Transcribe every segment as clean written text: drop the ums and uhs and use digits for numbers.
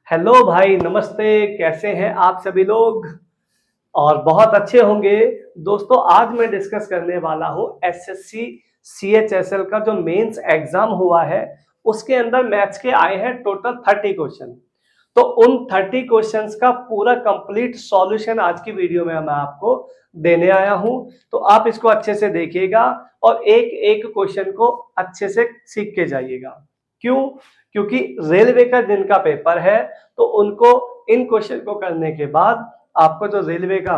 Hello भाई, नमस्ते। कैसे हैं आप सभी लोग? और बहुत अच्छे होंगे। दोस्तों, आज मैं डिस्कस करने वाला हूं एसएससी सीएचएसएल का जो मेंस एग्जाम हुआ है, उसके अंदर मैथ्स के आए हैं टोटल 30 क्वेश्चन। तो उन 30 क्वेश्चंस का पूरा कंप्लीट सॉल्यूशन आज की वीडियो में मैं आपको देने आया हूं। तो आप इसको अच्छे से देखिएगा और एक एक क्वेश्चन को अच्छे से सीख के जाइएगा। क्यों? क्योंकि रेलवे का दिन का पेपर है, तो उनको इन क्वेश्चन को करने के बाद आपको जो रेलवे का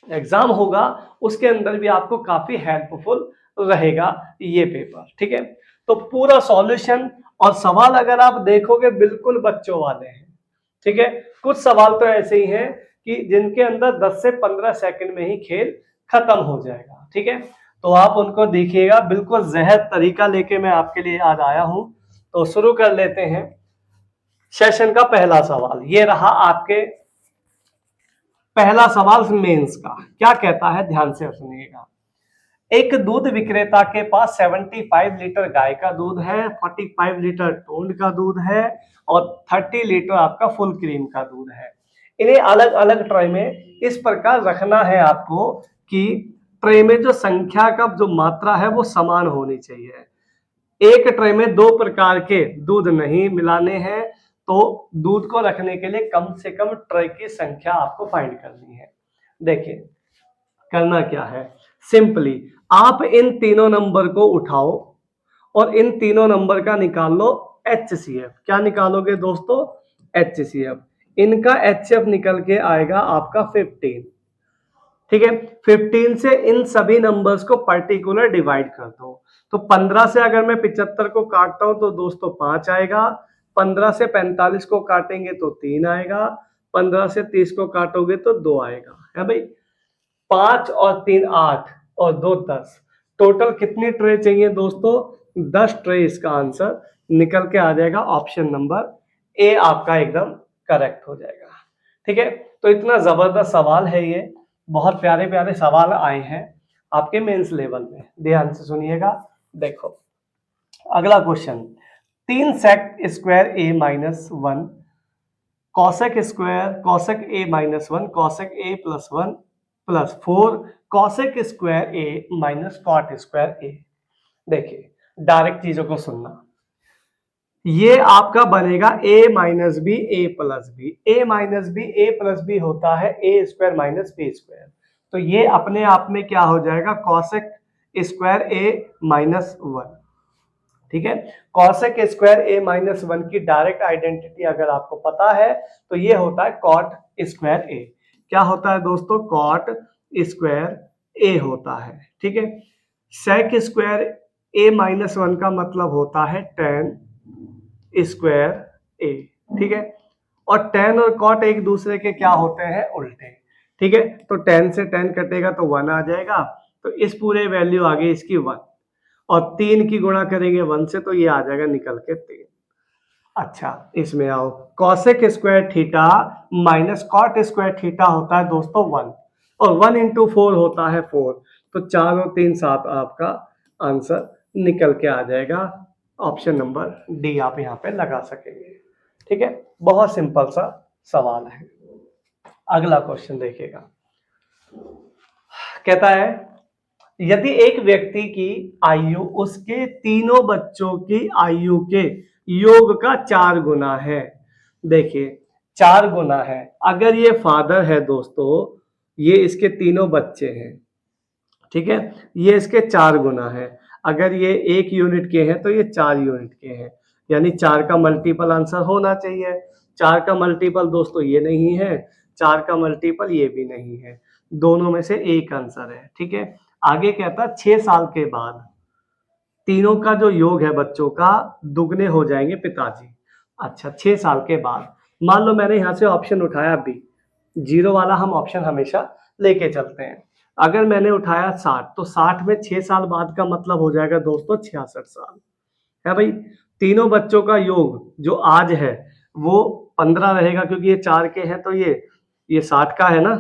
एग्जाम होगा उसके अंदर भी आपको काफी हेल्पफुल रहेगा ये पेपर। ठीक है, तो पूरा सॉल्यूशन और सवाल अगर आप देखोगे बिल्कुल बच्चों वाले हैं। ठीक है, कुछ सवाल तो ऐसे ही हैं कि जिनके अंदर 10 से 15 सेकंड में ही खेल खत्म हो जाएगा। ठीक है, तो आप उनको देखिएगा, बिल्कुल जहर तरीका लेके मैं आपके लिए आज आया हूं। तो शुरू कर लेते हैं सेशन का पहला सवाल। ये रहा आपके पहला सवाल मेंस का। क्या कहता है, ध्यान से सुनिएगा। एक दूध विक्रेता के पास 75 लीटर गाय का दूध है, 45 लीटर टोंड का दूध है और 30 लीटर आपका फुल क्रीम का दूध है। इन्हें अलग अलग ट्रे में इस प्रकार रखना है आपको कि ट्रे में जो संख्या का जो मात्रा है वो समान होनी चाहिए। एक ट्रे में दो प्रकार के दूध नहीं मिलाने हैं, तो दूध को रखने के लिए कम से कम ट्रे की संख्या आपको फाइंड करनी है। देखिए करना क्या है, सिंपली आप इन तीनों नंबर को उठाओ और इन तीनों नंबर का निकाल लो HCF। क्या निकालोगे दोस्तों? HCF। इनका HCF निकल के आएगा आपका 15। ठीक है, 15 से इन सभी नंबर्स को पर्टिकुलर डिवाइड कर दो। तो 15 से अगर मैं 75 को काटता हूं तो दोस्तों 5 आएगा। 15 से 45 को काटेंगे तो 3 आएगा। 15 से 30 को काटोगे तो 2 आएगा। है भाई, 5 और 3 8 और 2 10। टोटल कितनी ट्रे चाहिए दोस्तों? 10 ट्रे। इसका आंसर निकल के आ जाएगा ऑप्शन नंबर ए, आपका एकदम करेक्ट हो जाएगा। ठीक है, तो इतना जबरदस्त सवाल है ये। बहुत प्यारे प्यारे सवाल आए हैं आपके मेंस लेवल में, ध्यान से सुनिएगा। देखो अगला question, 3 sec square A minus 1 cosec square cosec A minus 1 cosec A plus 1 plus 4 cosec square A minus cot square A. देखिए डायरेक्ट चीजों को सुनना, ये आपका बनेगा a minus B A plus B. A minus B A plus B होता है A square minus B square. तो ये अपने आप में क्या हो जाएगा, कॉसेक स्क्वायर ए माइनस 1। ठीक है, कॉसेक स्क्वायर ए माइनस 1 की डायरेक्ट आइडेंटिटी अगर आपको पता है तो ये होता है कॉट स्क्वायर ए। क्या होता है दोस्तों? कॉट स्क्वायर ए होता है। ठीक है, सेक स्क्वायर ए माइनस 1 का मतलब होता है टेन स्क्वायर ए। ठीक है, और टेन और कॉट एक दूसरे के क्या होते हैं? उल्टे। ठीक है, तो 10 से 10 कटेगा तो 1 आ जाएगा। तो इस पूरे वैल्यू आ गई इसकी 1 और 3 की गुणा करेंगे 1 से तो ये आ जाएगा निकल के 3। अच्छा, इसमें आओ, cosec square theta minus cot square theta होता है दोस्तों 1 और 1 इंटू 4 होता है 4। तो 4 और 3 7 आपका आंसर निकल के आ जाएगा ऑप्शन नंबर डी, आप यहाँ पे लगा सकेंगे। ठीक है, बहुत सिंपल सा सवाल है। अगला क्वेश्चन देखिएगा, कहता है यदि एक व्यक्ति की आयु उसके तीनों बच्चों की आयु के योग का 4 गुना है। देखिए 4 गुना है, अगर ये फादर है दोस्तों, ये इसके तीनों बच्चे हैं। ठीक है, ये इसके 4 गुना है। अगर ये 1 यूनिट के हैं तो ये 4 यूनिट के हैं, यानी 4 का मल्टीपल आंसर होना चाहिए। 4 का मल्टीपल दोस्तों ये नहीं है, 4 का मल्टीपल ये भी नहीं है, दोनों में से एक आंसर है। ठीक है, आगे कहता है 6 साल के बाद तीनों का जो योग है बच्चों का दुगने हो जाएंगे पिताजी। अच्छा, 6 साल के बाद मान लो मैंने यहां से ऑप्शन उठाया बी, जीरो वाला हम ऑप्शन हमेशा लेके चलते हैं। अगर मैंने उठाया 60 तो 60 में 6 साल बाद का मतलब हो जाएगा दोस्तों 66 साल। है भाई, तीनों बच्चों का योग जो आज है वो 15 रहेगा, क्योंकि ये 4 के हैं तो ये 60 का है ना,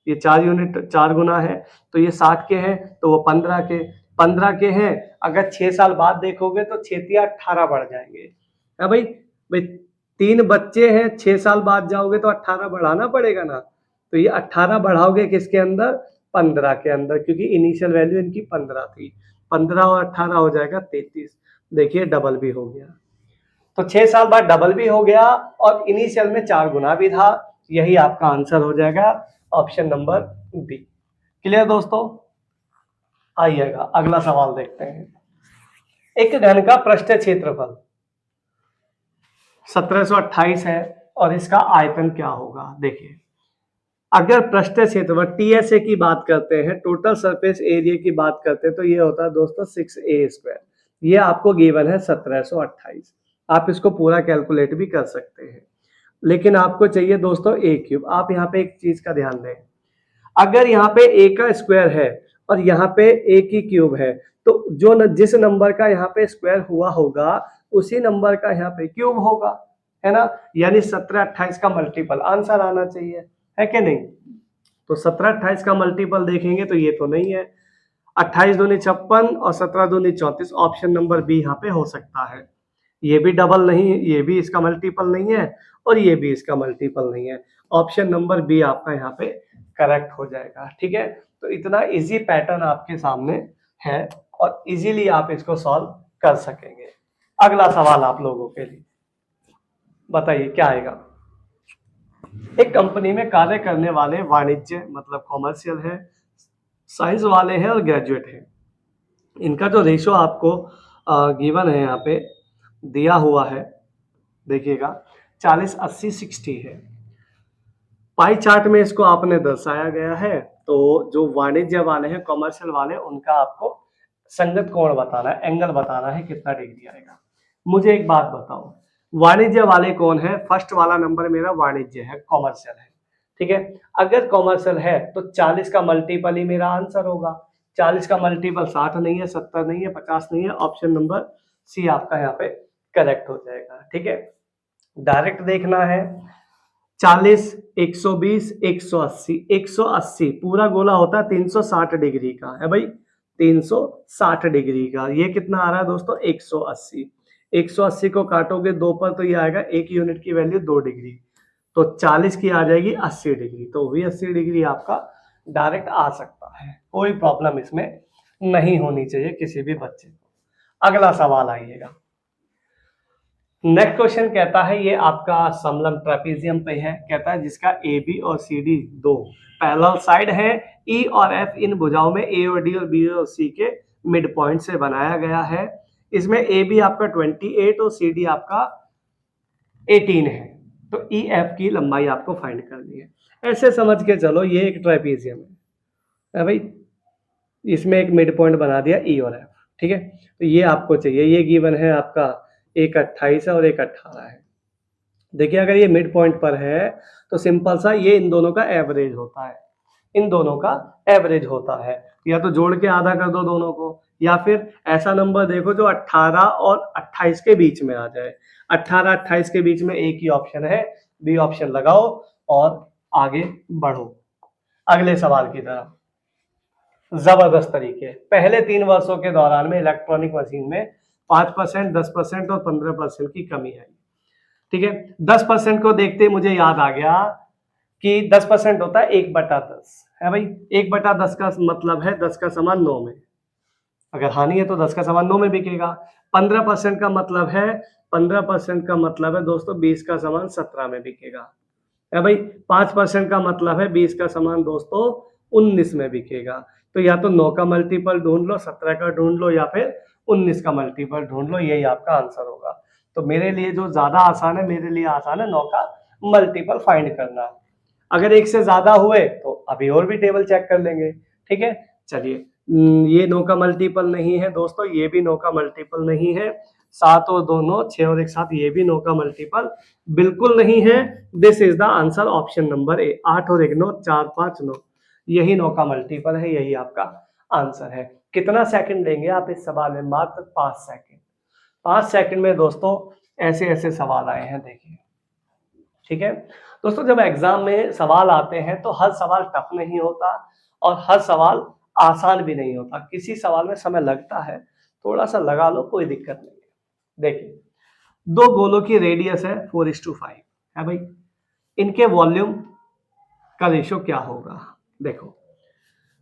ये 4 यूनिट 4 गुना है, तो ये 60 के हैं तो वो 15 के हैं। अगर 6 साल बाद देखोगे तो 6 या 18 बढ़ जाएंगे। है भाई, 3 बच्चे हैं, 6 साल बाद जाओगे तो 18 बढ़ाना पड़ेगा ना, तो ये 18 बढ़ाओगे किसके अंदर, 15 के अंदर, क्योंकि इनिशियल वैल्यू इनकी 15 थी, 15 और 18 हो जाएगा 33। देखिए डबल भी हो गया, तो 6 साल बाद डबल भी हो गया और इनिशियल में 4 गुना भी था। यही आपका आंसर हो जाएगा ऑप्शन नंबर बी। क्लियर दोस्तों? आइएगा अगला सवाल देखते हैं। एक घन का पृष्ठ क्षेत्रफल 1728 है और इसका आयतन क्या होगा। देखिए अगर पृष्ठ क्षेत्रफल टीएसए की बात करते हैं, टोटल सरफेस एरिया की बात करते हैं, तो ये होता है दोस्तों 6a²। ये आपको गिवन है 1728। आप इसको पूरा कैलकुलेट भी कर सकते हैं, लेकिन आपको चाहिए दोस्तों a क्यूब। आप यहाँ पे एक चीज का ध्यान दें, अगर यहाँ पे a का स्क्वायर है और यहाँ पे a की क्यूब है, तो जो जिस नंबर का यहाँ पे स्क्वायर हुआ होगा उसी नंबर का यहाँ पे क्यूब होगा, है ना। यानी 1728 का मल्टीपल आंसर आना चाहिए, है कि नहीं। तो 1728 का मल्टीपल देखेंगे तो ये तो नहीं है, 28 दूनी 56 और 17 दूनी 34। ऑप्शन नंबर बी यहाँ पे हो सकता है। ये भी डबल नहीं, ये भी इसका मल्टीपल नहीं है और ये भी इसका मल्टीपल नहीं है। ऑप्शन नंबर बी आपका यहाँ पे करेक्ट हो जाएगा। ठीक है, तो इतना इजी पैटर्न आपके सामने है और इजीली आप इसको सॉल्व कर सकेंगे। अगला सवाल आप लोगों के लिए, बताइए क्या आएगा। एक कंपनी में कार्य करने वाले वाणिज्य मतलब कॉमर्शियल है, साइंस वाले हैं और ग्रेजुएट हैं। इनका जो रेशो आपको गिवन है यहाँ पे दिया हुआ है, देखिएगा 40 80 60 है। पाई चार्ट में इसको आपने दर्शाया गया है। तो जो वाणिज्य वाले हैं, कॉमर्शियल वाले, उनका आपको संगत कोण बताना है, एंगल बताना है कितना डिग्री आएगा। मुझे एक बात बताओ, वाणिज्य वाले कौन है। फर्स्ट वाला नंबर मेरा वाणिज्य है, कॉमर्शियल है, ठीक है। अगर कॉमर्शियल है तो 40 का मल्टीपल ही मेरा आंसर होगा। 40 का मल्टीपल 60 नहीं है, 70 नहीं है, 50 नहीं है। ऑप्शन नंबर सी आपका यहाँ पे करेक्ट हो जाएगा। ठीक है, डायरेक्ट देखना है। 40 120 180 180 पूरा गोला होता है 360 डिग्री का, है भाई, 360 डिग्री का। ये कितना आ रहा है दोस्तों, 180। 180 को काटोगे 2 पर तो ये आएगा 1 यूनिट की वैल्यू 2 डिग्री, तो 40 की आ जाएगी 80 डिग्री। तो वही 80 डिग्री आपका डायरेक्ट आ सकता है, कोई प्रॉब्लम इसमें नहीं होनी चाहिए किसी भी बच्चे को। अगला सवाल आइएगा। नेक्स्ट क्वेश्चन कहता है, ये आपका समलंब ट्रेपीजियम पे है। कहता है जिसका ए बी और सी डी दो पैरेलल साइड है, ई और एफ इन भुजाओं में ए और डी और बी और सी के मिड पॉइंट से बनाया गया है। इसमें ए बी आपका 28 और सी डी आपका 18 है। तो ई एफ की लंबाई आपको फाइंड करनी है। ऐसे समझ के चलो ये एक ट्रेपीजियम है भाई, इसमें एक मिड पॉइंट बना दिया ई और एफ, ठीक है। तो ये आपको चाहिए, ये गिवन है आपका, एक 28 है और एक 18 है। देखिए अगर ये मिड पॉइंट पर है तो सिंपल सा ये इन दोनों का एवरेज होता है, इन दोनों का एवरेज होता है। या तो जोड़ के आधा कर दो दोनों को, या फिर ऐसा नंबर देखो जो 18 और 28 के बीच में आ जाए। 18 28 के बीच में एक ही ऑप्शन है, बी ऑप्शन लगाओ और आगे बढ़ो अगले सवाल की तरफ। जबरदस्त तरीके, पहले 3 वर्षों के दौरान में इलेक्ट्रॉनिक मशीन में 5%, 10% और 15% की कमी आई। ठीक है, 10% को देखते ही मुझे याद आ गया कि 10% होता है 1/10, है भाई। 1/10 का मतलब है 10 का समान 9 में, अगर हानि है तो 10 का समान 9 में बिकेगा। 15% का मतलब है, 15% का मतलब है दोस्तों 20 का समान 17 में बिकेगा, है भाई। 5% का मतलब है 20 का समान दोस्तों 19 में बिकेगा। तो या तो 9 का मल्टीपल ढूंढ लो, 17 का ढूंढ लो, या फिर 19 का मल्टीपल ढूंढ लो, यही आपका आंसर होगा। तो मेरे लिए जो ज्यादा आसान है, मेरे लिए आसान है 9 का मल्टीपल फाइंड करना। अगर एक से ज्यादा हुए तो अभी और भी टेबल चेक कर लेंगे, ठीक है। चलिए, ये 9 का मल्टीपल नहीं है दोस्तों, ये भी 9 का मल्टीपल नहीं है। 7 और 2 9, 6 और 1 7, ये भी 9 का मल्टीपल बिल्कुल नहीं है। This is the answer option number A. 8 और 1 9, 4 5 9, यही 9 का मल्टीपल है, यही आपका आंसर है। कितना सेकंड लेंगे आप इस सवाल में? मात्र 5 सेकंड। 5 सेकंड में दोस्तों ऐसे ऐसे सवाल आए हैं, देखिए। ठीक है दोस्तों, जब एग्जाम में सवाल आते हैं तो हर सवाल टफ नहीं होता और हर सवाल आसान भी नहीं होता। किसी सवाल में समय लगता है, थोड़ा सा लगा लो, कोई दिक्कत नहीं है। देखिए दो गोलों की रेडियस है 4:5 है भाई, इनके वॉल्यूम का रेशो क्या होगा? देखो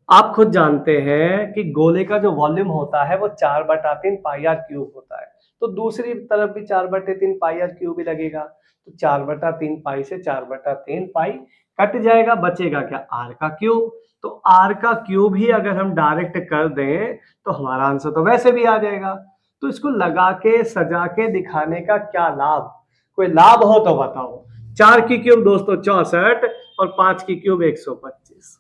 आप खुद जानते हैं कि गोले का जो वॉल्यूम होता है वो 4/3 पाई आर क्यूब होता है, तो दूसरी तरफ भी 4/3 पाई आर क्यूब ही लगेगा, तो 4/3 पाई से 4/3 पाई कट जाएगा, बचेगा क्या? आर का क्यूब। तो आर का क्यूब ही अगर हम डायरेक्ट कर दें तो हमारा आंसर तो वैसे भी आ जाएगा। तो इसको लगा के सजा के दिखाने का क्या लाभ? कोई लाभ हो तो बताओ। 4 की क्यूब दोस्तों 64 और 5 की क्यूब 125,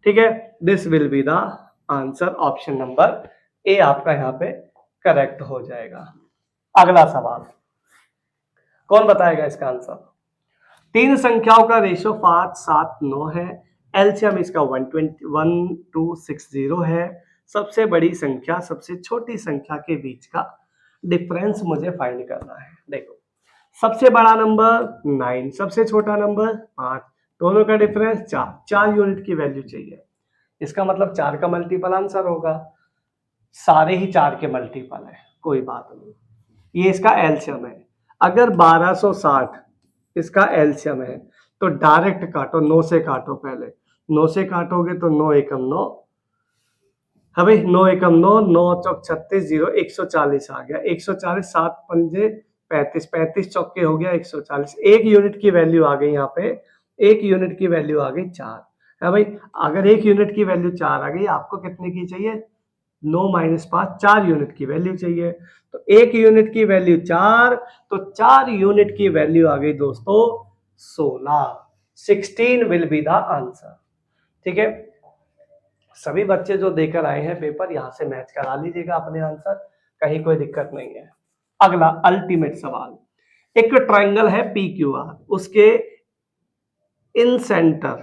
ठीक है। This will be the answer, option number A आपका यहाँ पे करेक्ट हो जाएगा। अगला सवाल, कौन बताएगा इसका आंसर? तीन संख्याओं का रेशो 5, 7, 9 है, एलसीएम इसका 1260 है, सबसे बड़ी संख्या सबसे छोटी संख्या के बीच का डिफरेंस मुझे फाइंड करना है। देखो सबसे बड़ा नंबर 9, सबसे छोटा नंबर 5, दोनों का डिफरेंस 4 यूनिट की वैल्यू चाहिए। इसका मतलब 4 का मल्टीपल आंसर होगा, सारे ही 4 के मल्टीपल है, कोई बात नहीं। ये इसका एलसीएम है। अगर 1260 इसका एलसीएम है तो डायरेक्ट काटो, 9 से काटो, पहले 9 से काटोगे तो 9 एकम 9, हाँ भाई 9 एकम 9, 9 चौक 36, 0 140 आ गया, 140, 7 पंजे 35, 35 चौके हो गया 140, एक यूनिट की वैल्यू आ गई यहाँ पे, एक यूनिट की वैल्यू आ गई 4 है भाई। अगर एक यूनिट की वैल्यू 4 आ गई, आपको कितने की चाहिए? 9 - 5, 4 यूनिट की वैल्यू चाहिए। तो एक यूनिट की वैल्यू 4, तो 4 यूनिट की वैल्यू आ गई दोस्तों 16, 16 विल बी द आंसर, ठीक है। सभी बच्चे जो देकर आए हैं पेपर, यहां से मैच करा लीजिएगा अपने आंसर, कहीं कोई दिक्कत नहीं है। अगला अल्टीमेट सवाल, एक ट्रायंगल है पी क्यू आर, उसके इन सेंटर,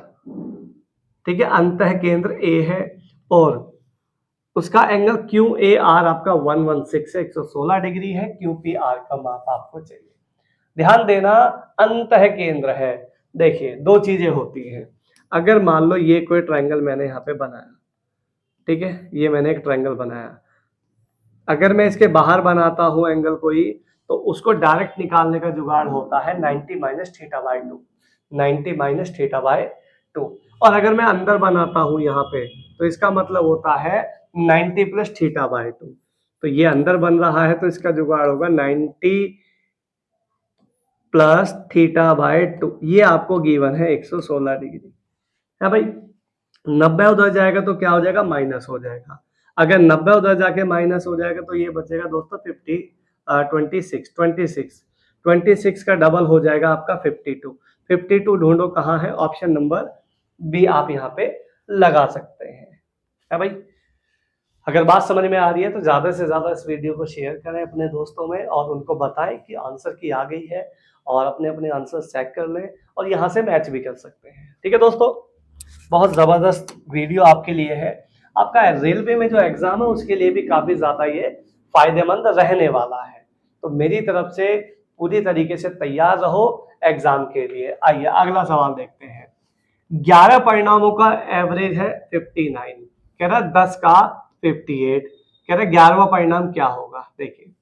ठीक है, अंतः केंद्र ए है और उसका एंगल क्यू ए आर आपका 116 है, 116 डिग्री है, क्यू पी आर का माप आपको चाहिए। ध्यान देना, अंतः केंद्र है। देखिए दो चीजें होती हैं, अगर मान लो ये कोई ट्रायंगल मैंने यहाँ पे बनाया, ठीक है, ये मैंने एक ट्रायंगल बनाया, अगर मैं इसके बाहर बनाता हूं एंगल कोई, तो उसको डायरेक्ट निकालने का जुगाड़ होता है 90 - θ/2, 90 - θ/2। और अगर मैं अंदर बनाता हूं यहाँ पे, तो इसका मतलब होता है 90 + θ/2। तो ये अंदर बन रहा है तो इसका जुगाड़ होगा 90 + θ/2। ये आपको गिवन है 116 डिग्री है भाई। 90 उधर जाएगा तो क्या हो जाएगा? माइनस हो जाएगा। अगर 90 उधर जाके माइनस हो जाएगा तो ये बचेगा दोस्तों 26 का डबल हो जाएगा आपका 52। 52 ढूंढो कहाँ है, ऑप्शन नंबर बी आप यहाँ पे लगा सकते हैं, है भाई। अगर बात समझ में आ रही है तो ज्यादा से ज्यादा इस वीडियो को शेयर करें अपने दोस्तों में और उनको बताएं कि आंसर की आ गई है, और अपने अपने आंसर चेक कर लें और यहाँ से मैच भी कर सकते हैं, ठीक है दोस्तों। बहुत जबरदस्त वीडियो आपके लिए है, आपका रेलवे में जो एग्जाम है उसके लिए भी काफी ज्यादा ये फायदेमंद रहने वाला है। तो मेरी तरफ से पूरी तरीके से तैयार रहो एग्जाम के लिए। आइए अगला सवाल देखते हैं। 11 परिणामों का एवरेज है 59, कह रहा 10 का 58, कह रहा 11वां परिणाम क्या होगा? देखिए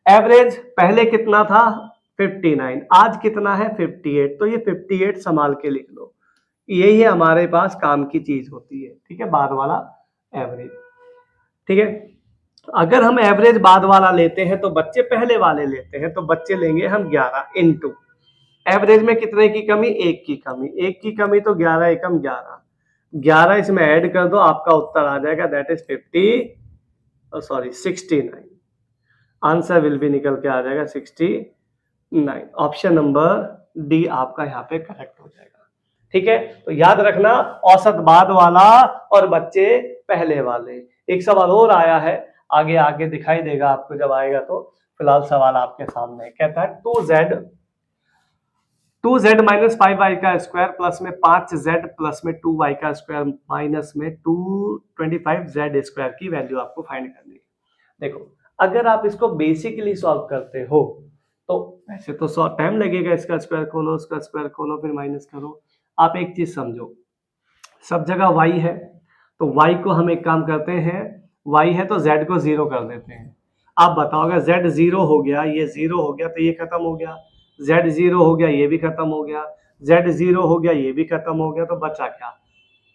एवरेज पहले कितना था 59, आज कितना है 58, तो ये 58 संभाल के लिख लो, यही हमारे पास काम की चीज होती है, ठीक है, बाद वाला एवरेज, ठीक है। अगर हम एवरेज बाद वाला लेते हैं तो बच्चे पहले वाले लेते हैं, तो बच्चे लेंगे हम 11 इंटू एवरेज में कितने की कमी? 1 की कमी, 1 की कमी तो 11 एकम 11, 11 इसमें ऐड कर दो, आपका उत्तर आ जाएगा दैट इज 69। आंसर विल भी निकल के आ जाएगा 69, ऑप्शन नंबर डी आपका यहाँ पे करेक्ट हो जाएगा, ठीक है। तो याद रखना, औसत बाद वाला और बच्चे पहले वाले। एक सवाल और आया है, आगे आगे दिखाई देगा आपको जब आएगा, तो फिलहाल सवाल आपके सामने कहता है 2z - 5y का स्क्वायर प्लस में 5z प्लस में 2y का स्क्वायर माइनस में 225z स्क्वायर की वैल्यू आपको फाइंड करनी है। देखो अगर आप इसको बेसिकली सॉल्व करते हो तो वैसे तो 100 टाइम लगेगा, इसका स्क्वायर खोलो, उसका स्क्वायर खोलो, फिर माइनस करो। आप एक चीज समझो, सब जगह y है तो y को हम एक काम करते हैं, y है तो z को 0 कर देते हैं। आप बताओगे Z0 हो गया, ये 0 हो गया तो ये खत्म हो गया, Z0 हो गया ये भी खत्म हो गया, Z0 हो गया ये भी खत्म हो गया, तो बचा क्या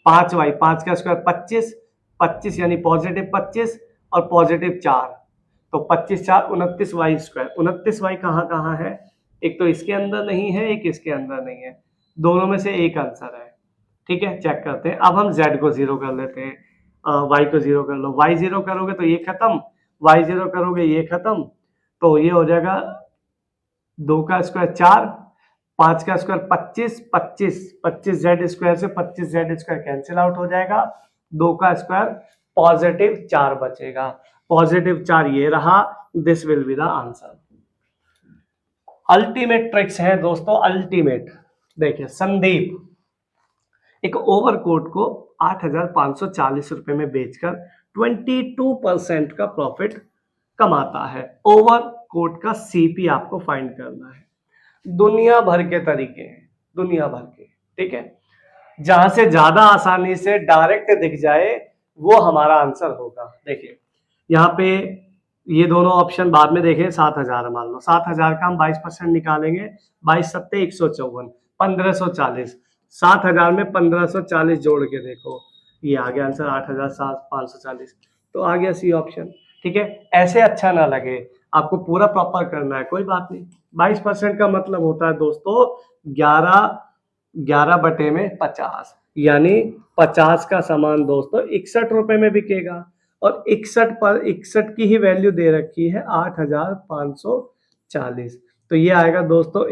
5y, 5 का स्क्वायर 25, 25 यानी पॉजिटिव 25 और पॉजिटिव 4, तो 25 4 29y स्क्वायर। 29y कहाँ कहाँ है, एक तो इसके अंदर नहीं है, एक इसके अंदर नहीं है, दोनों में से एक आंसर है। ठीक है, चेक करते हैं। अब हम z को 0 कर लेते हैं, y को 0 कर लो, y 0 करोगे तो ये खत्म, y 0 करोगे ये खत्म, तो ये हो जाएगा 2 का स्क्वायर 4, 5 का स्क्वायर 25, 25 25 जेड स्क्वायर से 25 जेड स्क्वायर कैंसिल आउट हो जाएगा, 2 का स्क्वायर पॉजिटिव 4 बचेगा, पॉजिटिव 4 ये रहा, this will be the answer. Ultimate tricks है दोस्तों, अल्टीमेट। देखिए संदीप एक ओवरकोट को 8,540 रुपए में बेचकर 22% का प्रॉफिट कमाता है। ओवरकोट का सीपी आपको फाइंड करना है। दुनिया भर के तरीके हैं, दुनिया भर के, ठीक है, जहां से ज्यादा आसानी से डायरेक्ट दिख जाए वो हमारा आंसर होगा। देखिए यहाँ पे ये दोनों ऑप्शन बाद में देखें, 7,000 मान लो, 7,000 का हम 22% निकालेंगे, 22 सत्ते 154, 1540, 7,000 में 1540 जोड़ के देखो, ये आ गया आंसर 8,540, तो आ गया सी ऑप्शन। ठीक है, ऐसे अच्छा ना लगे, आपको पूरा प्रॉपर करना है, कोई बात नहीं। 22% का मतलब होता है दोस्तों 11 बटे में 50, यानी 50 का सामान दोस्तों 61 रुपए में बिकेगा, और 61 पर 61 की ही वैल्यू दे रखी है 8,540, तो ये आएगा दोस्तों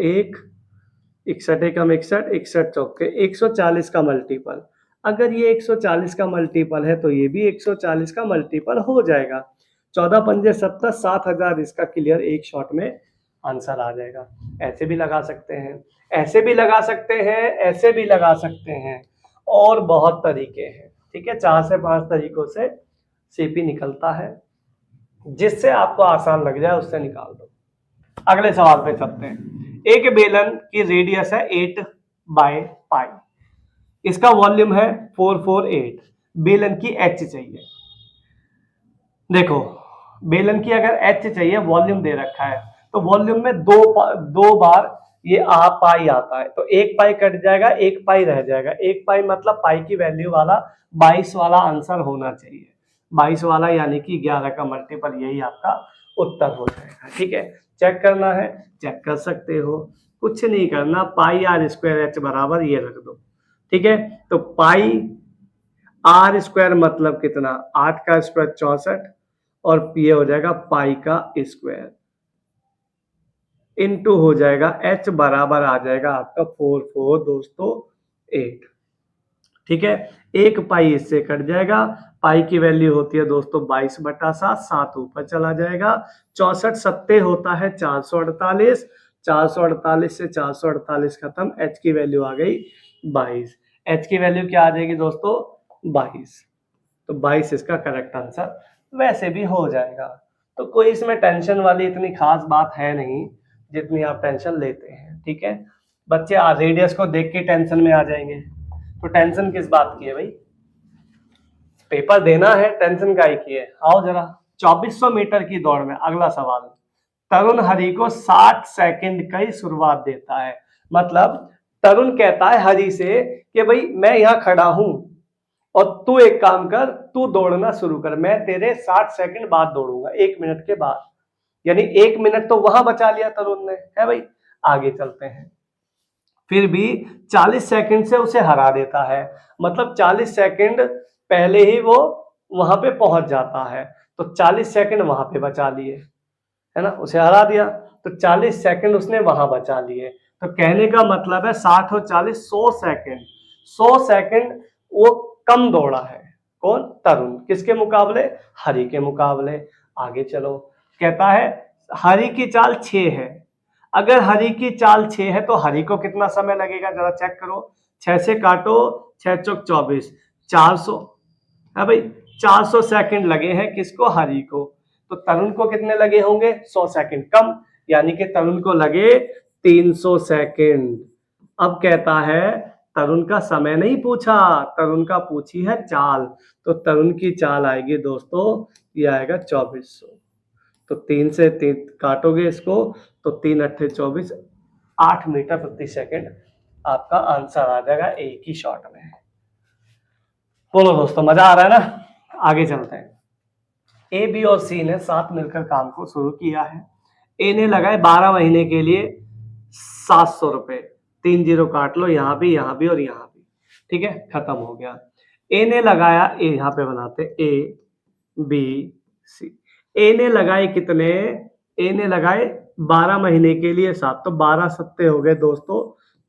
61 एकम 61, 61 चौके 140 का मल्टीपल। अगर ये 140 का मल्टीपल है तो ये भी 140 का मल्टीपल हो जाएगा। 14 पंजे 70, 7,000 इसका क्लियर एक शॉट में आंसर आ जाएगा। ऐसे भी लगा सकते हैं, ऐसे भी लगा सकते हैं, ऐसे भी लगा सकते हैं, और बहुत तरीके हैं। ठीक है, 4 से 5 तरीकों से सीपी निकलता है, जिससे आपको आसान लग जाए उससे निकाल दो। अगले सवाल पे चलते हैं। एक बेलन की रेडियस है 8/π, इसका वॉल्यूम है 448, बेलन की एच चाहिए। देखो बेलन की अगर एच चाहिए, वॉल्यूम दे रखा है, तो वॉल्यूम में दो बार ये पाई आता है, तो एक पाई कट जाएगा, एक पाई रह जाएगा। एक पाई मतलब पाई की वैल्यू वाला 22 वाला आंसर होना चाहिए, 22 वाला, यानी कि 11 का मल्टीपल, यही आपका उत्तर हो जाएगा। ठीक है, चेक करना है, चेक कर सकते हो, कुछ नहीं करना, पाई आर स्क्वायर एच बराबर ये रख दो। ठीक है, तो पाई आर स्क्वायर मतलब कितना, 8 का स्क्वायर 64, और ये हो जाएगा पाई का स्क्वायर, इनटू हो जाएगा एच बराबर आ जाएगा आपका 44 दोस्तों 8। ठीक है, एक पाई इससे कट जाएगा, पाई की वैल्यू होती है दोस्तों 22/7, 7 ऊपर चला जाएगा, 64 सत्ते होता है 448, 448 से 448 खत्म, एच की वैल्यू आ गई 22, एच की वैल्यू क्या आ जाएगी दोस्तों 22, तो 22 इसका करेक्ट आंसर वैसे भी हो जाएगा। तो कोई इसमें टेंशन वाली इतनी खास बात है नहीं जितनी आप टेंशन लेते हैं। ठीक है, बच्चे रेडियस को देख के टेंशन में आ जाएंगे, तो टेंशन किस बात की है भाई, पेपर देना है, टेंशन का ही की है। आओ जरा 2400 मीटर की दौड़ में अगला सवाल, तरुण हरि को 60 सेकंड की शुरुआत देता है। मतलब तरुण कहता है हरि से कि भाई मैं यहाँ खड़ा हूं और तू एक काम कर, तू दौड़ना शुरू कर, मैं तेरे 60 सेकंड बाद दौड़ूंगा, 1 मिनट के बाद, यानी 1 मिनट तो वहां बचा लिया तरुण ने, है भाई। आगे चलते हैं, फिर भी 40 सेकंड से उसे हरा देता है, मतलब 40 सेकंड पहले ही वो वहां पे पहुंच जाता है, तो 40 सेकंड वहां पे बचा लिए, है ना, उसे हरा दिया, तो 40 सेकंड उसने वहां बचा लिए। तो कहने का मतलब है 60 और 40 100 सेकंड, 100 सेकंड वो कम दौड़ा है। कौन, तरुण, किसके मुकाबले, हरि के मुकाबले। आगे चलो, कहता है हरि की चाल 6 है, अगर हरि की चाल 6 है तो हरि को कितना समय लगेगा, जरा चेक करो, 6 से काटो, 6 चौक 24, 400 है भाई, 400 सेकंड लगे हैं किसको, हरि को, तो तरुण को कितने लगे होंगे 100 सेकंड कम, यानी कि तरुण को लगे 300 सेकंड। अब कहता है तरुण का समय नहीं पूछा, तरुण का पूछी है चाल, तो तरुण की चाल आएगी दोस्तों, ये आएगा 2400। तो 3 से 3 काटोगे इसको तो 3 अट्ठे 24, 8 मीटर प्रति सेकंड आपका आंसर आ जाएगा एक ही शॉट में। बोलो दोस्तों, मजा आ रहा है ना? आगे चलते हैं। ए, बी और सी ने साथ मिलकर काम को शुरू किया है। ए ने लगाए 12 महीने के लिए 700 रुपए, 3 जीरो काट लो, यहाँ भी और यहाँ भी, ठीक है, खत्म हो गया। ए ने लगाया, ए यहाँ पे बनाते, ए बी सी। ए ने लगाए कितने? ए ने लगाए 12 महीने के लिए 7, तो 12 सत्ते हो गए दोस्तों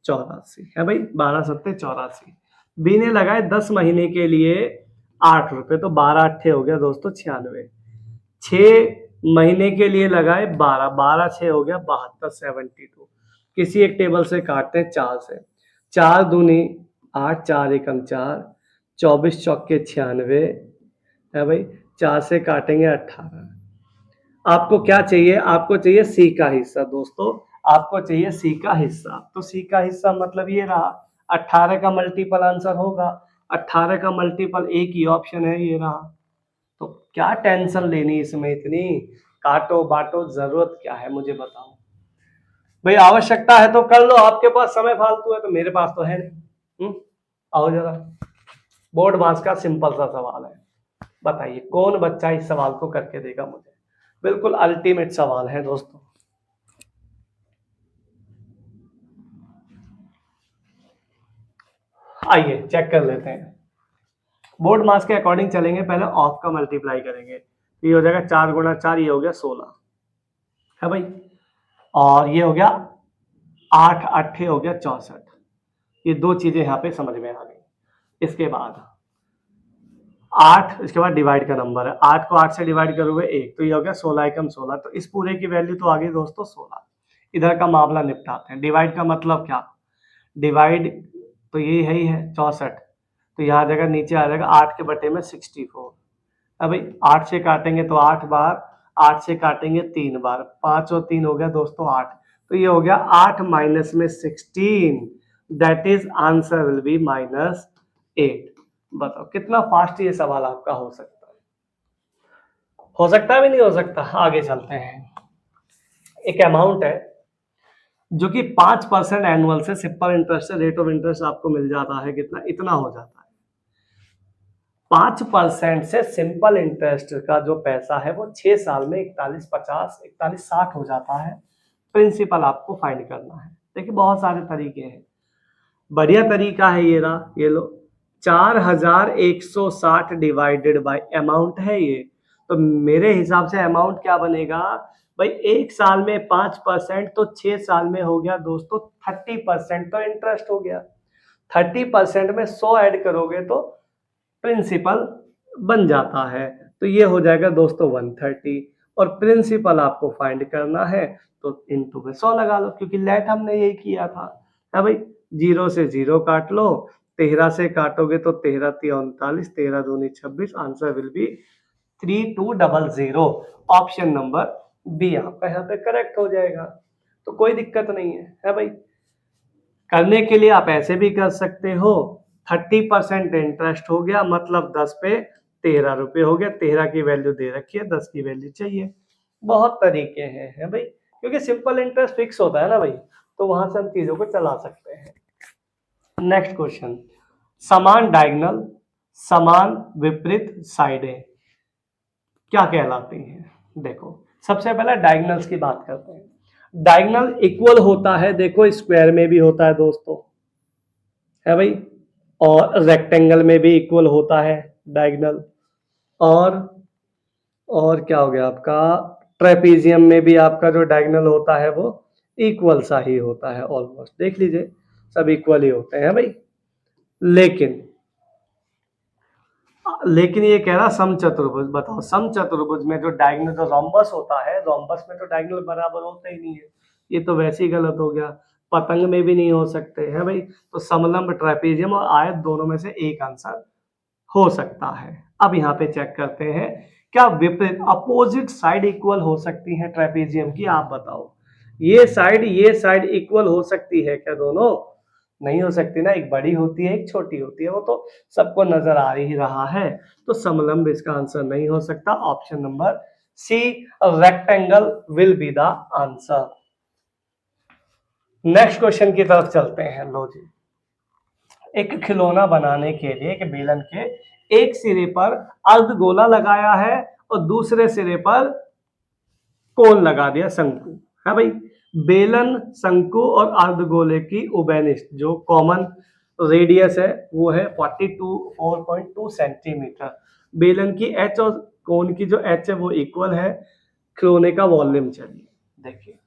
84 है भाई, 12 सत्ते 84। बी ने लगाए 10 महीने के लिए 8 रुपए, तो 12 अट्ठे हो गया दोस्तों 96। 6 महीने के लिए लगाए 12, 12 6 हो गया 72, 72। किसी एक टेबल से काटते हैं 4 से, 4 दूनी 8, 4 एकम 4, 24 चौके 96 है भाई, 4 से काटेंगे 18। आपको क्या चाहिए? आपको चाहिए सी का हिस्सा दोस्तों, आपको चाहिए सी का हिस्सा। तो सी का हिस्सा मतलब ये रहा, 18 का मल्टीपल आंसर होगा, 18 का मल्टीपल एक ही ऑप्शन है, ये रहा। तो क्या टेंशन लेनी इसमें इतनी, काटो बांटो, जरूरत क्या है मुझे बताओ भाई। आवश्यकता है तो कर लो, आपके पास समय फालतू है तो, मेरे पास तो है नहीं। आओ जरा, बोर्ड मास का सिंपल सा सवाल है, बताइए कौन बच्चा इस सवाल को करके देगा मुझे। बिल्कुल अल्टीमेट सवाल है दोस्तों। आइए चेक कर लेते हैं। बोर्ड मास के अकॉर्डिंग चलेंगे, पहले ऑफ का मल्टीप्लाई करेंगे, ये हो जाएगा 4 गुणा 4, ये हो गया 16 है भाई, और ये हो गया 8 अट्ठे हो गया 64। ये दो चीजें यहाँ पे समझ में आ गई। इसके बाद 8, इसके बाद डिवाइड का नंबर है, 8 को 8 से डिवाइड करोगे 1, तो ये हो गया 16 एकम 16। तो इस पूरे की वैल्यू तो आ गई दोस्तों 16। इधर का मामला निपटाते हैं। डिवाइड का मतलब क्या? डिवाइड तो ये है ही है 64, तो यहाँ जगह नीचे आ जाएगा 8 के बटे में 64। अब भाई 8 से काटेंगे तो 8 बार, 8 से काटेंगे 3 बार, 5 और 3 हो गया दोस्तों 8, तो ये हो गया 8 माइनस में 16, that is answer will B -8। बताओ कितना फास्ट ये सवाल आपका हो सकता है? हो सकता है भी, नहीं हो सकता? आगे चलते हैं। एक अमाउंट है जो कि 5% एनुअल से सिंपल इंटरेस्ट से रेट ऑफ इंटरेस्ट आपको मिल जाता है, कितना? इतना हो जाता है। 5% से सिंपल इंटरेस्ट का जो पैसा है वो 6 साल में 4150 4160 हो जाता है। प्रिंसिपल आपको फाइंड करना है। देखिए बहुत सारे तरीके हैं, बढ़िया तरीका है ये रहा, ये लो 4160 डिवाइडेड बाय अमाउंट है ये। तो मेरे हिसाब से अमाउंट क्या बनेगा भाई, एक साल में 5%, तो 6 साल में हो गया दोस्तों 30%, तो इंटरेस्ट हो गया। 30% में 100 ऐड करोगे तो प्रिंसिपल बन जाता है, तो ये हो जाएगा दोस्तों 130। और प्रिंसिपल आपको फाइंड करना है तो इनटू में 100 लगा लो, क्योंकि लेट हमने यही किया था, है भाई। 0 से 0 काट लो, 13 से काटोगे तो 13 3 39, 13 दूनी 26, answer will be 3200। Option number B आपका यहाँ पे करेक्ट हो जाएगा, तो कोई दिक्कत नहीं है भाई। करने के लिए आप ऐसे भी कर सकते हो, 30% इंटरेस्ट हो गया, मतलब 10 पे 13 रुपए हो गया, 13 की वैल्यू दे रखी है, 10 की वैल्यू चाहिए। बहुत तरीके हैं, है भाई, क्योंकि सिंपल इंटरेस्ट फिक्स होता है ना भाई, तो वहां से हम चीजों को चला सकते हैं। नेक्स्ट क्वेश्चन, समान डायगोनल, समान विपरीत साइडें क्या कहलाती हैं? देखो सबसे पहले डायगोनल्स की बात करते हैं। डायगोनल इक्वल होता है, देखो स्क्वायर में भी होता है दोस्तों, है भाई, और रेक्टेंगल में भी इक्वल होता है डायगोनल, और क्या हो गया आपका, ट्रेपीजियम में भी आपका जो डायगोनल होता है वो इक्वल सा ही होता है ऑलमोस्ट, देख लीजिए सब इक्वल ही होते हैं भाई। लेकिन ये कह रहा समचतुर्भुज, बताओ समचतुर्भुज में जो डायगोनल, जो रोम्बस होता है, रोम्बस में तो डायगोनल बराबर होते ही नहीं है, ये तो वैसे ही गलत हो गया। पतंग में भी नहीं हो सकते हैं भाई, तो समलंब, ट्रेपीजियम और आयत दोनों में से एक आंसर हो सकता है। अब यहाँ पे चेक करते हैं, क्या विपरीत अपोजिट साइड इक्वल हो सकती है ट्रेपीजियम की? आप बताओ, ये साइड इक्वल हो सकती है क्या? दोनों नहीं हो सकती ना, एक बड़ी होती है एक छोटी होती है, वो तो सबको नजर आ ही रहा है। तो समलंब इसका आंसर नहीं हो सकता, option number C rectangle will be the answer. Next question की तरफ चलते हैं। लो जी, एक खिलौना बनाने के लिए एक बेलन के एक सिरे पर अर्धगोला लगाया है और दूसरे सिरे पर कोन लगा दिया, शंकु है भाई। बेलन, शंकु और अर्धगोले की उभयनिष्ठ जो कॉमन रेडियस है वो है 4.2 सेंटीमीटर। बेलन की एच और कोन की जो एच है वो इक्वल है। खिलौने का वॉल्यूम चलिए देखिए,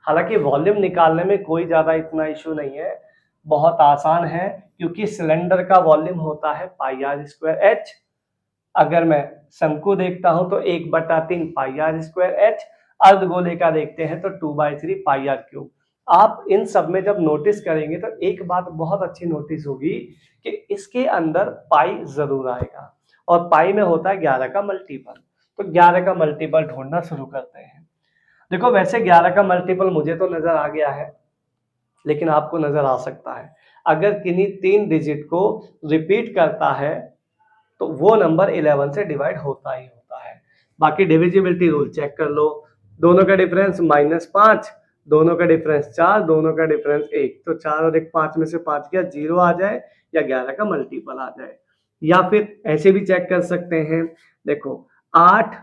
हालांकि वॉल्यूम निकालने में कोई ज्यादा इतना इशू नहीं है, बहुत आसान है, क्योंकि सिलेंडर का वॉल्यूम होता है पाई आर स्क्वायर एच। अगर मैं शंकु देखता हूं तो 1/3 पाई आर स्क्वायर एच, अर्धगोले का देखते हैं तो 2/3 पाई आर क्यूब। आप इन सब में जब नोटिस करेंगे तो एक बात बहुत अच्छी नोटिस होगी कि इसके अंदर पाई जरूर आएगा, और पाई में होता है 11 का मल्टीपल। तो 11 का मल्टीपल ढूंढना शुरू करते हैं। देखो वैसे 11 का मल्टीपल मुझे तो नजर आ गया है, लेकिन आपको नजर आ सकता है। अगर किन्हीं 3 डिजिट को रिपीट करता है तो वो नंबर 11 से डिवाइड होता ही होता है। बाकी डिविजिबिलिटी रूल चेक कर लो, दोनों का डिफरेंस -5, दोनों का डिफरेंस 4, दोनों का डिफरेंस 1, तो 4 और 1 5 में से 5 क्या 0 आ जाए या 11 का मल्टीपल आ जाए। या फिर ऐसे भी चेक कर सकते हैं, देखो 8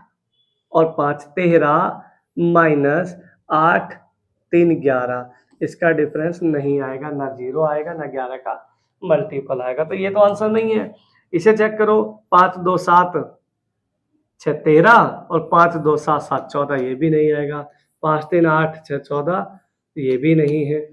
और 5 13 माइनस 8 3 11, इसका डिफरेंस नहीं आएगा, ना 0 आएगा ना 11 का मल्टीपल आएगा, तो ये तो आंसर नहीं है। इसे चेक करो, 5 2 7 6 13 और 5 2 7 7 14, ये भी नहीं आएगा। 5 3 8 6 14, ये भी नहीं है।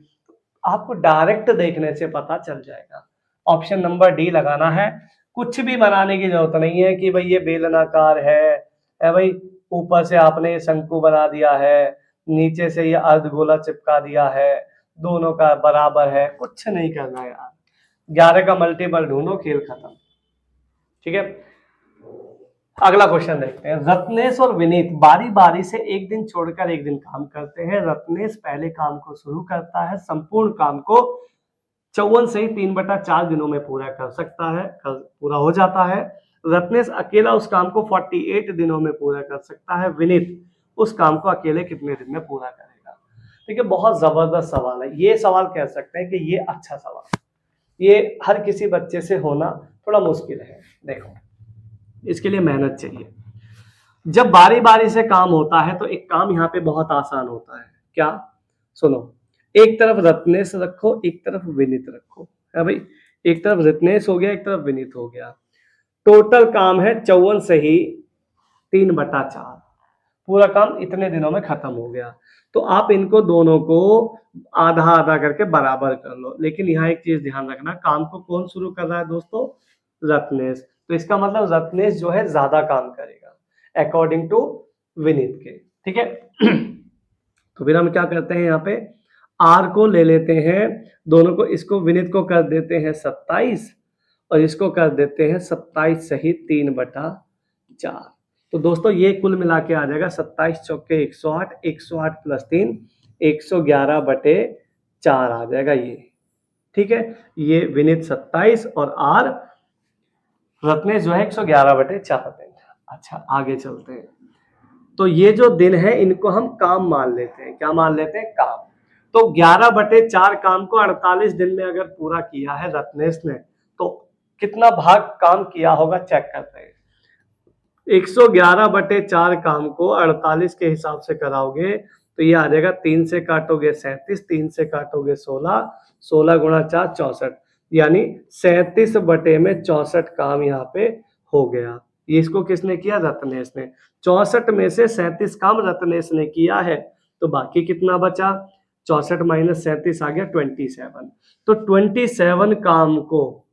आपको डायरेक्ट देखने से पता चल जाएगा। ऑप्शन नंबर डी लगाना है। कुछ भी बनाने की जरूरत नहीं है कि भाई ये बेलनाकार है भाई, ऊपर से आपने शंकु बना दिया है, नीचे से ये अर्धगोला चिपका दिया है, दोनों का बराबर है, कुछ नहीं करना यार। 11 का मल्टीपल ढूंढो, खेल खत्म। ठीक है, अगला क्वेश्चन देखते हैं। रत्नेश और विनीत बारी बारी से एक दिन छोड़कर एक दिन काम करते हैं। रत्नेश पहले काम को शुरू करता है, संपूर्ण काम को 54 से ही 3/4 दिनों में पूरा कर सकता है, पूरा हो जाता है। रत्नेश अकेला उस काम को 48 दिनों में पूरा कर सकता है। विनीत उस काम को अकेले कितने दिन में पूरा करेगा? ठीक है, बहुत जबरदस्त सवाल है। ये सवाल कह सकते हैं कि ये अच्छा सवाल, ये हर किसी बच्चे से होना थोड़ा मुश्किल है। देखो, इसके लिए मेहनत चाहिए। जब बारी बारी से काम होता है तो एक काम यहाँ पे बहुत आसान होता है। क्या? सुनो, एक तरफ रत्नेश रखो, एक तरफ विनीत रखो, है भाई। एक तरफ रत्नेश हो गया, एक तरफ विनीत हो गया। टोटल काम है 54 से ही 3/4, पूरा काम इतने दिनों में खत्म हो गया। तो आप इनको दोनों को आधा आधा करके बराबर कर लो। लेकिन यहाँ एक चीज ध्यान रखना, काम को कौन शुरू कर रहा है दोस्तों? रत्नेश। तो इसका मतलब रत्नेश जो है ज्यादा काम करेगा अकॉर्डिंग टू विनीत के। ठीक है, तो फिर हम क्या करते हैं, यहाँ पे आर को ले लेते हैं, दोनों को, इसको विनीत को कर देते हैं 27 और इसको कर देते हैं 27 सहित 3/4। तो दोस्तों ये कुल मिला के आ जाएगा 27 चौके 108, 108 प्लस 3 111/4 आ जाएगा ये। ठीक है, ये विनीत 27 और आर रत्नेश जो है 111/4 दिन। अच्छा, आगे चलते हैं। तो ये जो दिन है इनको हम काम मान लेते हैं। क्या मान लेते हैं? काम। तो 11/4 काम को 48 दिन में अगर पूरा किया है रत्नेश ने, तो कितना भाग काम किया होगा चेक करते हैं। 111/4 काम को 48 के हिसाब से कराओगे तो ये आ जाएगा, 3 से काटोगे 37, 3 से काटोगे 16, 16 गुणा 4 64, यानी 37/64 काम यहाँ पे हो गया। ये इसको किसने किया? रत्नेश ने। 64 में से 37 काम रत्नेश ने किया है, तो बाकी कितना बचा? 64 माइनस 37 आ गया 27। तो 27 काम को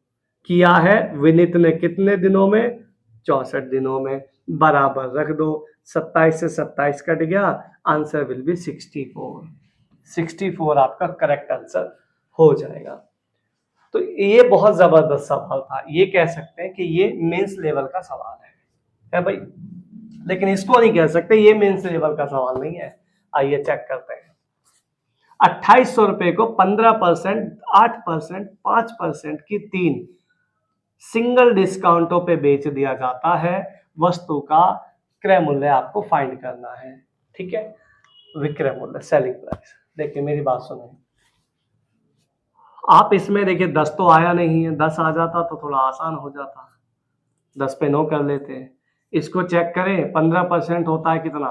किया है विनीत ने कितने दिनों में? 64 दिनों में। बराबर रख दो, 27 से 27 कट गया, आंसर विल बी 64। 64 आपका करेक्ट आंसर हो जाएगा। तो ये बहुत जबरदस्त सवाल था, ये कह सकते हैं कि ये मेंस लेवल का सवाल है भाई, लेकिन इसको नहीं कह सकते ये मेंस लेवल का सवाल नहीं है। आइए चेक करते हैं। 2800 रुपए को 15%, 8%, 5% की 3 सिंगल डिस्काउंटों पे बेच दिया जाता है। वस्तु का क्रय मूल्य आपको फाइंड करना है। ठीक है, विक्रय मूल्य सेलिंग प्राइस। देखिए मेरी बात सुनिए, आप इसमें देखिए 10 तो आया नहीं है, 10 आ जाता तो थोड़ा आसान हो जाता, 10 पे 9 कर लेते हैं। इसको चेक करें, 15% होता है कितना,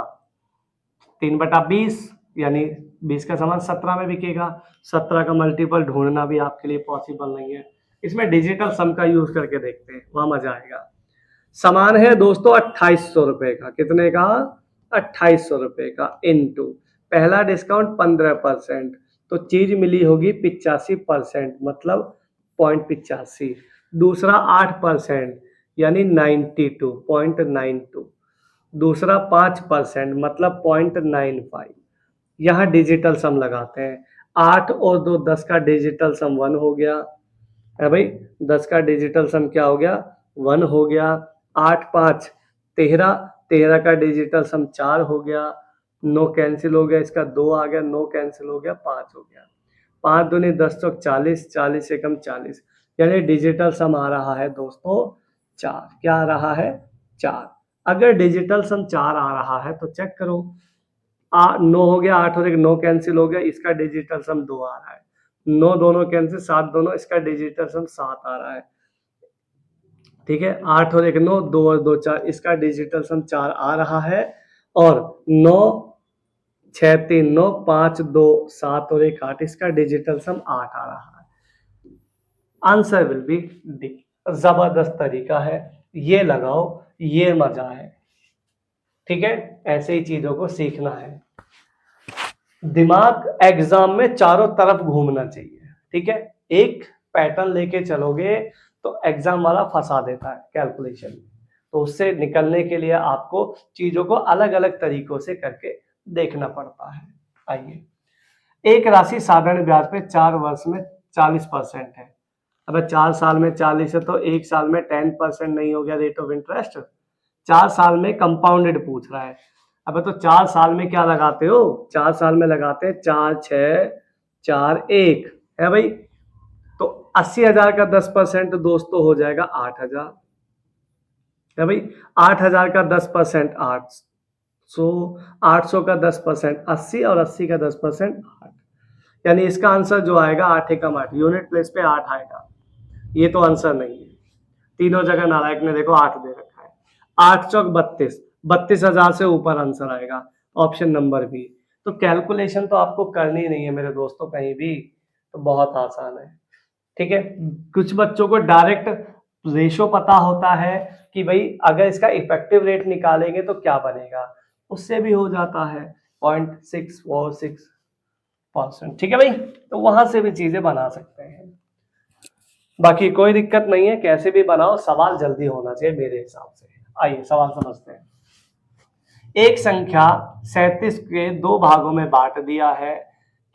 3/20, यानी 20 का सामान 17 में बिकेगा। 17 का मल्टीपल ढूंढना भी आपके लिए पॉसिबल नहीं है। इसमें डिजिटल सम का यूज करके देखते हैं, वहां मजा आएगा। सामान है दोस्तों 2800 रुपए का, कितने का, 2800 रुपए का, इनटू पहला डिस्काउंट 15%, तो चीज मिली होगी 85%, मतलब 0.85। दूसरा 8% यानी 92.92। दूसरा 5% मतलब 0.95। यहाँ डिजिटल सम लगाते हैं, 8 और 2 10 का डिजिटल सम 1 हो गया है भाई, 10 का डिजिटल सम क्या हो गया, 1 हो गया। 8 5 13, 13 का डिजिटल सम 4 हो गया। 9 कैंसिल हो गया, इसका 2 आ गया, 9 कैंसिल हो गया, 5 हो गया। 5 दूनी 10 चौक 40, 40 एकम 40, यानी डिजिटल सम आ रहा है दोस्तों 4। क्या आ रहा है, 4। अगर डिजिटल सम 4 आ रहा है तो चेक करो, 9 हो गया, 8 और 1 9 कैंसिल हो गया, इसका डिजिटल सम 2 आ रहा है। 9 दोनों कैंसिल, 7 दोनों, इसका डिजिटल सम 7 आ रहा है। ठीक है, 8 और 1 9, 2 और 2 4, इसका डिजिटल सम 4 आ रहा है। और 9 6 3 9, 5 2 7 और 1 8, इसका डिजिटल सम 8 आ रहा है। Answer will B D. जबरदस्त तरीका है, ये लगाओ, ये मजा है। ठीक है, ऐसे ही चीजों को सीखना है। दिमाग एग्जाम में चारों तरफ घूमना चाहिए। ठीक है, एक पैटर्न लेके चलोगे तो एग्जाम वाला फंसा देता है कैलकुलेशन में, तो उससे निकलने के लिए आपको चीजों को अलग अलग तरीकों से करके देखना पड़ता है। आइए, एक राशि साधारण ब्याज पे 4 वर्ष में 40% है। अब 4 साल में 40 है तो 1 साल में 10% नहीं हो गया रेट ऑफ इंटरेस्ट। 4 साल में कंपाउंडेड पूछ रहा है। अब तो 4 साल में क्या लगाते हो, 4 साल में लगाते हैं 4 6 4 1 है भाई। तो 80,000 का 10% दोस्तों हो जाएगा 8,000 है भाई। 8,000 का 10% 800, 800 का 10% 80 और 80 का 10% 8, यानी इसका आंसर जो आएगा 8 एकम 8, यूनिट प्लेस पे 8 आएगा। ये तो आंसर नहीं है, तीनों जगह नालायक ने देखो 8 दे रखा है। 8 चौक 32, 32,000 से ऊपर आंसर आएगा, ऑप्शन नंबर बी। तो कैलकुलेशन तो आपको करनी नहीं है मेरे दोस्तों कहीं भी, तो बहुत आसान है। ठीक है, कुछ बच्चों को डायरेक्ट रेशो पता होता है कि भाई अगर इसका इफेक्टिव रेट निकालेंगे तो क्या बनेगा, उससे भी हो जाता है 0.646%। ठीक है भाई, तो वहां से भी चीजें बना सकते हैं। बाकी कोई दिक्कत नहीं है, कैसे भी बनाओ, सवाल जल्दी होना चाहिए मेरे हिसाब से। आइए सवाल समझते हैं। एक संख्या 37 के 2 भागों में बांट दिया है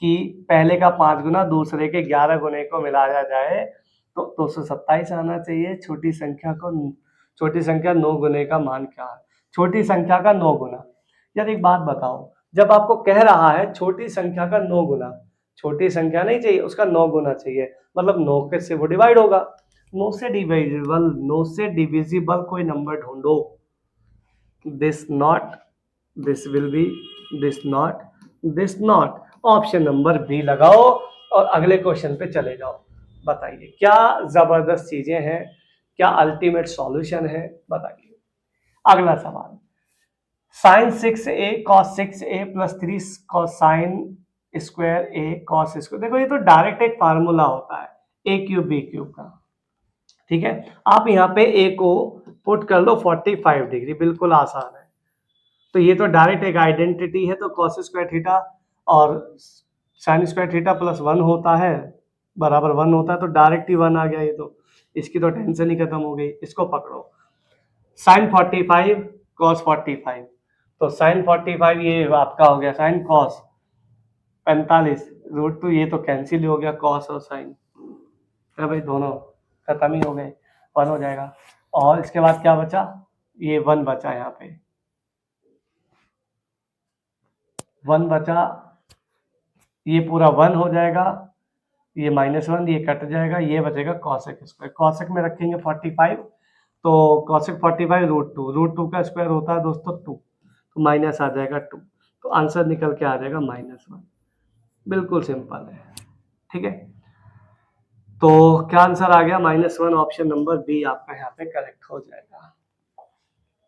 कि पहले का 5 गुना दूसरे के 11 गुने को मिलाया जाए तो 227 आना चाहिए। छोटी संख्या 9 गुने का मान क्या है, छोटी संख्या का 9 गुना। यार एक बात बताओ, जब आपको कह रहा है छोटी संख्या का 9 गुना, छोटी संख्या नहीं चाहिए, उसका 9 गुना चाहिए, मतलब 9 के से वो डिवाइड होगा। 9 से डिविजिबल, 9 से डिविजिबल कोई नंबर ढूंढो। This not, this will be, this not, this not, option number B लगाओ और अगले क्वेश्चन पे चले जाओ। बताइए क्या जबरदस्त चीजें हैं, क्या अल्टीमेट सॉल्यूशन है, बताइए। अगला सवाल, sine 6a cos 6a plus 3 cosine square a cos square. देखो ये तो डायरेक्ट एक फार्मूला होता है a क्यूब b क्यूब का। ठीक है, आप यहाँ पे a को पुट कर लो 45 डिग्री, बिल्कुल आसान है। तो ये तो डायरेक्ट एक आइडेंटिटी है, तो cos स्क्वायर थीटा और साइन स्क्वायर थीटा प्लस 1 होता है, बराबर 1 होता है, तो डायरेक्ट ही 1 आ गया। ये तो इसकी तो टेंशन ही खत्म हो गई। इसको पकड़ो, साइन 45 cos 45, तो साइन 45 ये आपका हो गया साइन cos 45 √2, ये तो कैंसिल हो गया cos और साइन है भाई, दोनों खत्म ही हो गए, 1 हो जाएगा। और इसके बाद क्या बचा, ये 1 बचा, यहाँ पे 1 बचा, ये पूरा 1 हो जाएगा, ये -1, ये कट जाएगा, ये बचेगा cosec स्क्वायर। cosec में रखेंगे 45 तो cosec 45 √2 का स्क्वायर होता है दोस्तों 2, तो माइनस आ जाएगा 2, तो आंसर निकल के आ जाएगा -1। बिल्कुल सिंपल है, ठीक है। तो क्या आंसर आ गया -1, ऑप्शन नंबर बी आपका यहाँ पे करेक्ट हो जाएगा।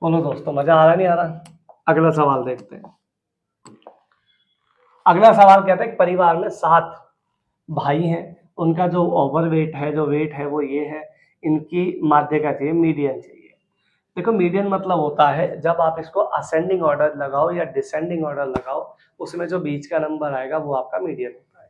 बोलो दोस्तों, मजा आ रहा नहीं आ रहा? अगला सवाल देखते हैं। अगला सवाल कहता है कि परिवार में 7 भाई हैं, उनका जो ओवरवेट है, जो वेट है वो ये है, इनकी माध्य का चाहिए, मीडियन चाहिए। देखो मीडियन मतलब होता है जब आप इसको असेंडिंग ऑर्डर लगाओ या डिसेंडिंग ऑर्डर लगाओ, उसमें जो बीच का नंबर आएगा वो आपका मीडियन होता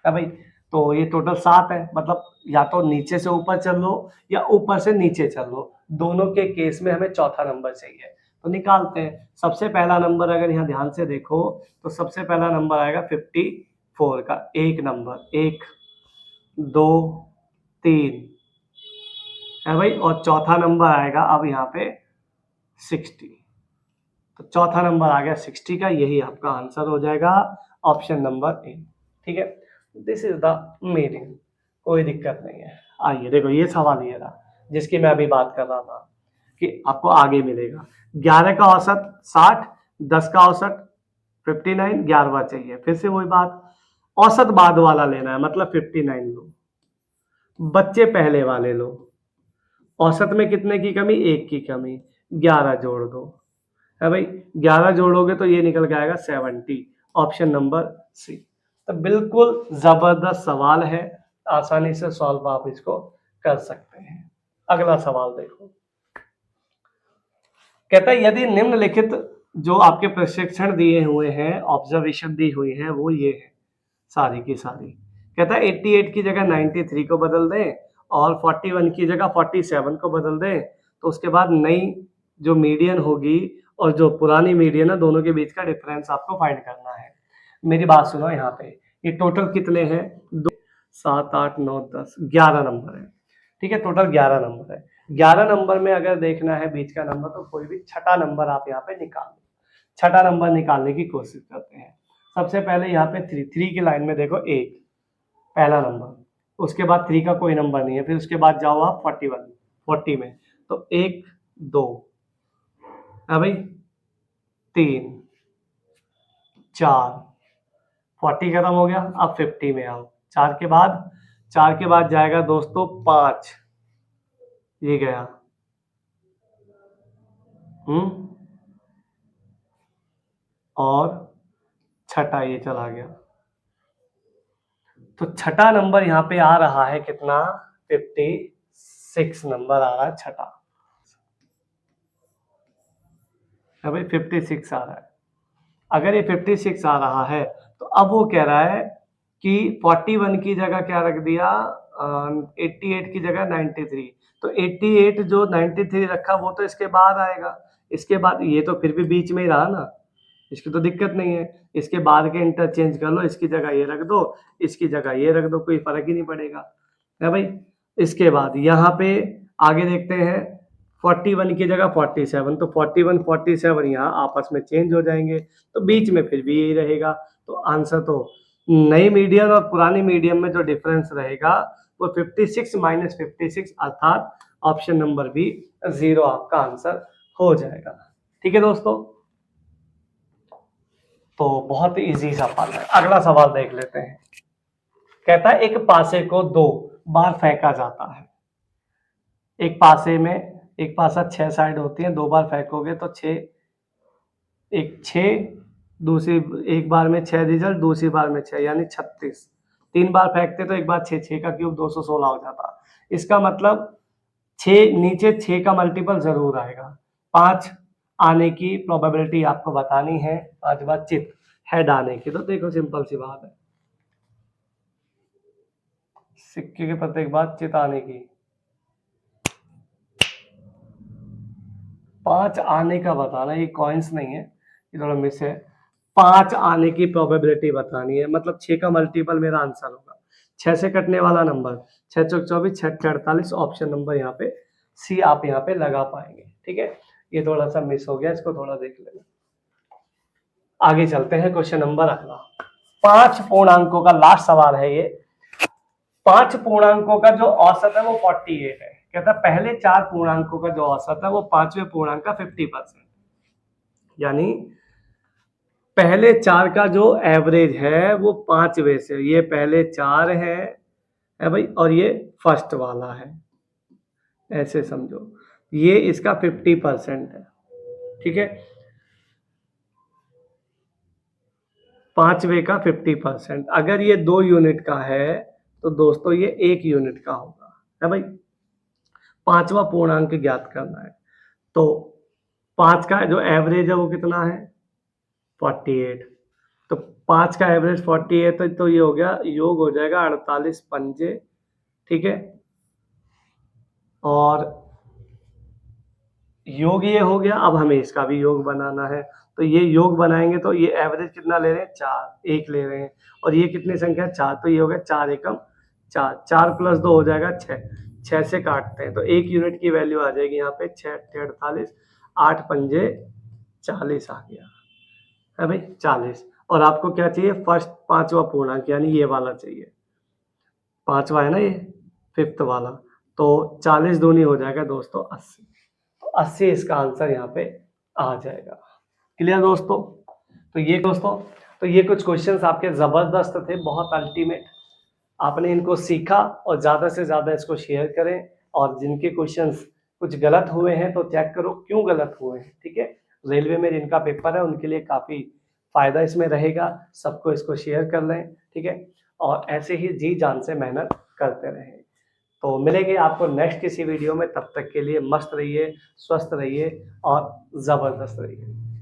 है भाई। तो ये टोटल 7 है, मतलब या तो नीचे से ऊपर चल लो या ऊपर से नीचे चल लो, दोनों के केस में हमें चौथा नंबर चाहिए। तो निकालते हैं। सबसे पहला नंबर अगर यहाँ ध्यान से देखो तो सबसे पहला नंबर आएगा 54 का, एक नंबर, 1 2 3 है भाई, और चौथा नंबर आएगा अब यहाँ पे 60, तो चौथा नंबर आ गया 60 का, यही आपका आंसर हो जाएगा, ऑप्शन नंबर ए, ठीक है। दिस इज द मीनिंग, कोई दिक्कत नहीं है। आइए देखो ये सवाल ये रहा जिसकी मैं अभी बात कर रहा था कि आपको आगे मिलेगा। 11 का औसत 60, 10 का औसत 59, 11वां चाहिए। फिर से वही बात, औसत बाद वाला लेना है, मतलब 59 लो, बच्चे पहले वाले लो, औसत में कितने की कमी, 1 की कमी, 11 जोड़ दो, है भाई। 11 जोड़ोगे तो ये निकल के आएगा 70, ऑप्शन नंबर सी। तो बिल्कुल जबरदस्त सवाल है, आसानी से सॉल्व आप इसको कर सकते हैं। अगला सवाल देखो, कहता है यदि निम्नलिखित जो आपके प्रशिक्षण दिए हुए हैं, ऑब्जर्वेशन दी हुई है वो ये है सारी की सारी। कहता है 88 की जगह 93 को बदल दें और 41 की जगह 47 को बदल दें, तो उसके बाद नई जो मीडियन होगी और जो पुरानी मीडियन है, दोनों के बीच का डिफरेंस आपको फाइंड करना है। मेरी बात सुनो, यहाँ पे ये टोटल कितने हैं, 2 7 8 9 10 11 नंबर है, ठीक है। टोटल 11 नंबर है। 11 नंबर में अगर देखना है बीच का नंबर, तो कोई भी छठा नंबर आप यहाँ पे निकाल लो। छठा नंबर निकालने की कोशिश करते हैं। सबसे पहले यहाँ पे 3 की लाइन में देखो, 1 पहला नंबर, उसके बाद 3 का कोई नंबर नहीं है, फिर उसके बाद जाओ आप 40 में, तो 1 2 है भाई, 3 4, 40 खत्म हो गया। अब 50 में आओ, 4 के बाद जाएगा दोस्तों 5, ये गया, और छठा ये चला गया। तो छठा नंबर यहाँ पे आ रहा है कितना, 56 नंबर आ रहा है छठा, है भाई 56 आ रहा है। अगर ये 56 आ रहा है तो अब वो कह रहा है कि 41 की जगह क्या रख दिया, 88 की जगह 93, तो 88 जो 93 रखा वो तो इसके बाद आएगा, इसके बाद ये तो फिर भी बीच में ही रहा ना, इसकी तो दिक्कत नहीं है। इसके बाद के इंटरचेंज कर लो, इसकी जगह ये रख दो, इसकी जगह ये रख दो, कोई फर्क ही नहीं पड़ेगा, है भाई। इसके बाद यहाँ पे आगे देखते हैं, 41 की जगह 47, तो 41 47 यहाँ आपस में चेंज हो जाएंगे, तो बीच में फिर भी यही रहेगा। तो आंसर तो नई मीडियम और पुरानी मीडियम में जो डिफरेंस रहेगा वो 56 माइनस 56, अर्थात ऑप्शन नंबर बी 0 आपका आंसर हो जाएगा, ठीक है दोस्तों। तो बहुत इजी सवाल है। अगला सवाल देख लेते हैं। कहता है एक पासे को 2 बार फेंका जाता है। एक पासे में, एक पासा 6 साइड होती है, 2 बार फेंकोगे तो 6, एक 6, दूसरी एक बार में 6 रिजल्ट, दूसरी बार में 6, यानी 36। 3 बार फेंकते तो एक बार 6, 6 का क्यूब 216 हो जाता। इसका मतलब 6 नीचे 6 का मल्टीपल जरूर आएगा। 5 आने की प्रोबेबिलिटी आपको बतानी है, 5 बार चित हेड आने की। तो देखो सिंपल सी बात है, सिक्के के प्रत्येक बार चित आने की, 5 आने का बताना, ये कॉइन्स नहीं है, ये थोड़ा मिस है। 5 आने की प्रोबेबिलिटी बतानी है, मतलब 6 का मल्टीपल मेरा आंसर होगा। 6 से कटने वाला नंबर 6 चौक 24, 6 48, ऑप्शन नंबर यहाँ पे सी आप यहाँ पे लगा पाएंगे, ठीक है। ये थोड़ा सा मिस हो गया, इसको थोड़ा देख लेना। आगे चलते हैं, क्वेश्चन नंबर अगला। 5 पूर्णांकों का लास्ट सवाल है ये। 5 पूर्णांकों का जो औसत है वो 48 है। कहता पहले 4 पूर्णांकों का जो औसत है वो 5वें पूर्णांक का 50%, यानी पहले 4 का जो एवरेज है वो 5वें से, ये पहले 4 है भाई, और ये फर्स्ट वाला है, ऐसे समझो, ये इसका 50% है, ठीक है, 5वें का 50%। अगर ये 2 यूनिट का है तो दोस्तों ये 1 यूनिट का होगा, है भाई। 5वां पूर्णांक ज्ञात करना है, तो 5 का जो एवरेज है वो कितना है 48, तो 5 का एवरेज 48 है, तो ये हो गया, योग हो जाएगा 48 पंजे, ठीक है, और योग ये हो गया। अब हमें इसका भी योग बनाना है, तो ये योग बनाएंगे तो ये एवरेज कितना ले रहे हैं 4, 1 ले रहे हैं, और ये कितनी संख्या 4, तो ये हो गया 4 एकम 4, 4 प्लस 2 हो जाएगा 6, 6 से काटते हैं तो 1 यूनिट की वैल्यू आ जाएगी यहाँ पे 6 48, 8 पंजे 40 आ गया, है भाई 40। और आपको क्या चाहिए, फर्स्ट 5वां पूर्णांक, यानी ये वाला चाहिए, 5वां है ना ये, 5th वाला, तो 40 दूनी हो जाएगा दोस्तों 80, तो 80 इसका आंसर यहाँ पे आ जाएगा। क्लियर दोस्तों? तो ये कुछ क्वेश्चंस आपके जबरदस्त थे, बहुत अल्टीमेट, आपने इनको सीखा और ज्यादा से ज्यादा इसको शेयर करें, और जिनके क्वेश्चंस कुछ गलत हुए हैं तो चेक करो क्यों गलत हुए हैं, ठीक है। रेलवे में जिनका पेपर है उनके लिए काफी फायदा इसमें रहेगा, सबको इसको शेयर कर लें, ठीक है, और ऐसे ही जी जान से मेहनत करते रहें। तो मिलेंगे आपको नेक्स्ट किसी वीडियो में, तब तक के लिए मस्त रहिए, स्वस्थ रहिए और जबरदस्त रहिए।